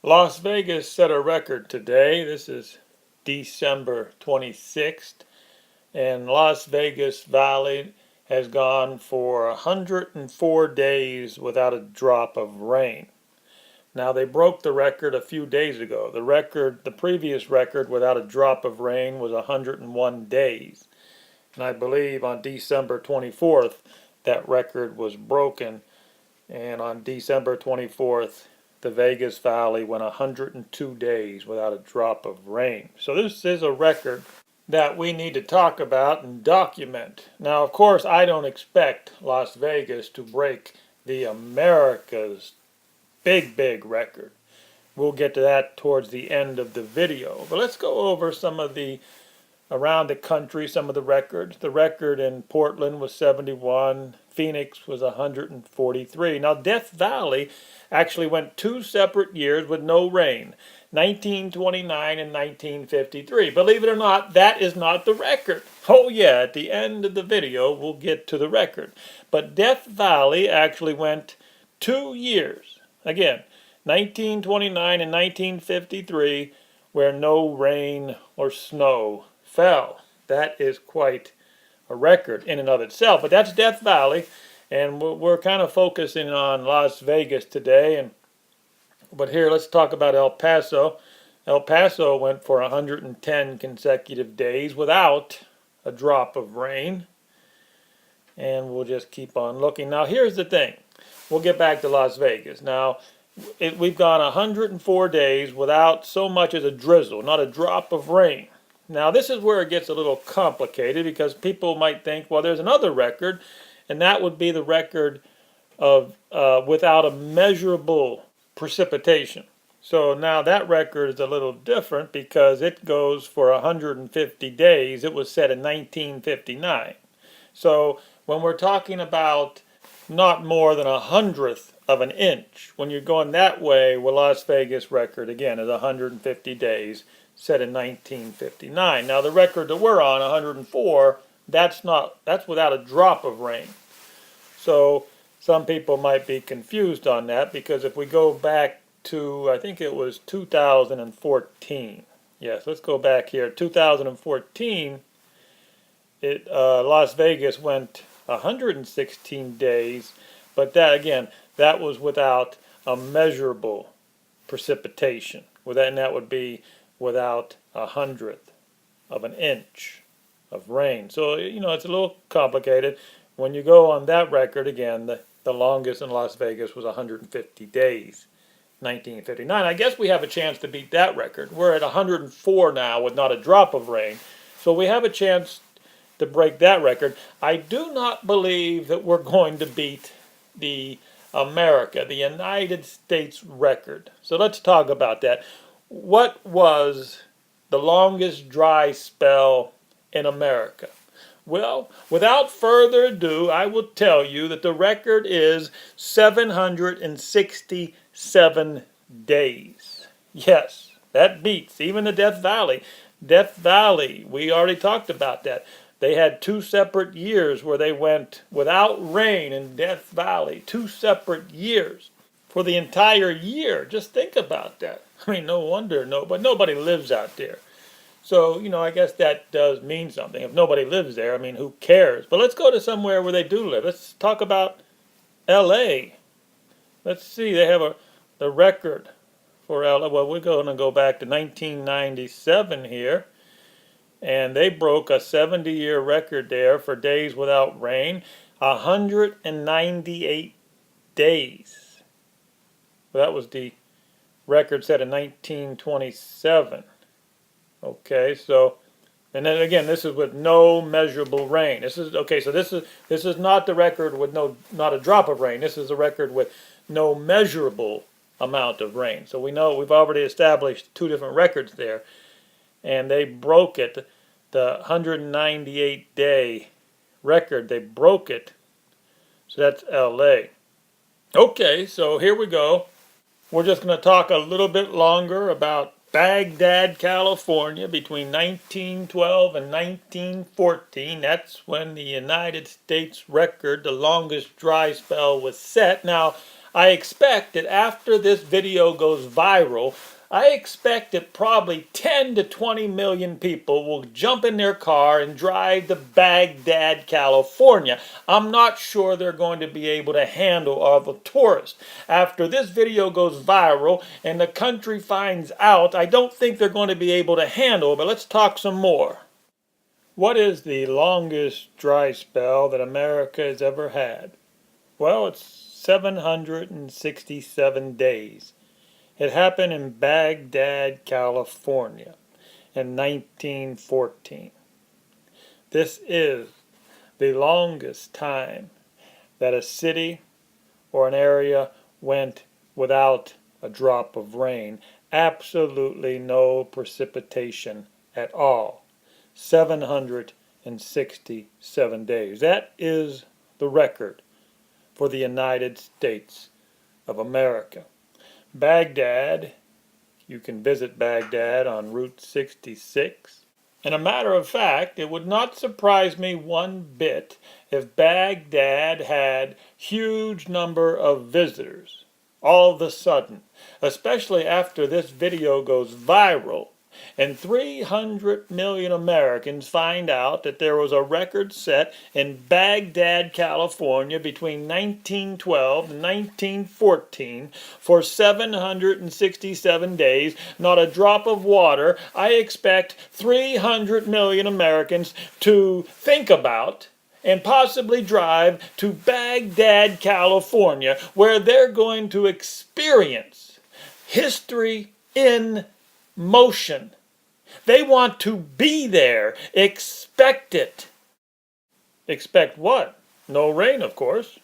Las Vegas set a record today. This is December 26th, and Las Vegas Valley has gone for 104 days without a drop of rain. Now, they broke the record a few days ago. The previous record without a drop of rain was 101 days. And I believe on December 24th, that record was broken. And on December 24th, the Vegas Valley went 102 days without a drop of rain. So this is a record that we need to talk about and document. Now, of course, I don't expect Las Vegas to break the America's big record. We'll get to that towards the end of the video. But let's go over some of the around the country, some of the records. The record in Portland was 71. Phoenix was 143. Now, Death Valley actually went two separate years with no rain, 1929 and 1953. Believe it or not, that is not the record. Oh yeah, at the end of the video, we'll get to the record. But Death Valley actually went 2 years. Again, 1929 and 1953, where no rain or snow fell. That is quite a record in and of itself. But that's Death Valley, and we're kind of focusing on Las Vegas today. But here, let's talk about El Paso. El Paso went for 110 consecutive days without a drop of rain. And we'll just keep on looking. Now, here's the thing. We'll get back to Las Vegas. Now, we've gone 104 days without so much as a drizzle, not a drop of rain. Now, this is where it gets a little complicated because people might think, well, there's another record, and that would be the record of without a measurable precipitation. So now that record is a little different because it goes for 150 days. It was set in 1959. So when we're talking about not more than 100th of an inch, when you're going that way, well, Las Vegas record again is 150 days, set in 1959. Now the record that we're on, 104, that's without a drop of rain. So some people might be confused on that because if we go back to, I think it was 2014. Yes, let's go back here. 2014, Las Vegas went 116 days, but that was without a measurable precipitation. And that would be without 100th of an inch of rain. So, it's a little complicated. When you go on that record, again, the longest in Las Vegas was 150 days, 1959. I guess we have a chance to beat that record. We're at 104 now with not a drop of rain. So we have a chance to break that record. I do not believe that we're going to beat the United States record. So let's talk about that. What was the longest dry spell in America? Well, without further ado, I will tell you that the record is 767 days. Yes, that beats even the Death Valley. Death Valley, we already talked about that. They had two separate years where they went without rain in Death Valley. Two separate years for the entire year. Just think about that. I mean, no wonder but nobody lives out there. So, I guess that does mean something. If nobody lives there, I mean, who cares? But let's go to somewhere where they do live. Let's talk about L.A. Let's see, they have the record for L.A. Well, we're going to go back to 1997 here. And they broke a 70-year record there for days without rain. 198 days. Well, that was the record set in 1927. Okay, so, and then again, this is with no measurable rain. This is not the record with not a drop of rain. This is the record with no measurable amount of rain. So we know we've already established two different records there, and they broke it. The 198-day record, they broke it. So that's LA. Okay, so here we go. We're just going to talk a little bit longer about Baghdad, California, between 1912 and 1914. That's when the United States record, the longest dry spell, was set. Now, I expect that after this video goes viral, I expect that probably 10 to 20 million people will jump in their car and drive to Baghdad, California. I'm not sure they're going to be able to handle all the tourists. After this video goes viral and the country finds out, I don't think they're going to be able to handle it, but let's talk some more. What is the longest dry spell that America has ever had? Well, it's 767 days. It happened in Baghdad, California in 1914. This is the longest time that a city or an area went without a drop of rain. Absolutely no precipitation at all. 767 days. That is the record for the United States of America. Baghdad, you can visit Baghdad on Route 66. And a matter of fact, it would not surprise me one bit if Baghdad had huge number of visitors all of a sudden, especially after this video goes viral and 300 million Americans find out that there was a record set in Baghdad, California between 1912 and 1914 for 767 days, not a drop of water. I expect 300 million Americans to think about and possibly drive to Baghdad, California, where they're going to experience history in motion. They want to be there. Expect it. Expect what? No rain, of course.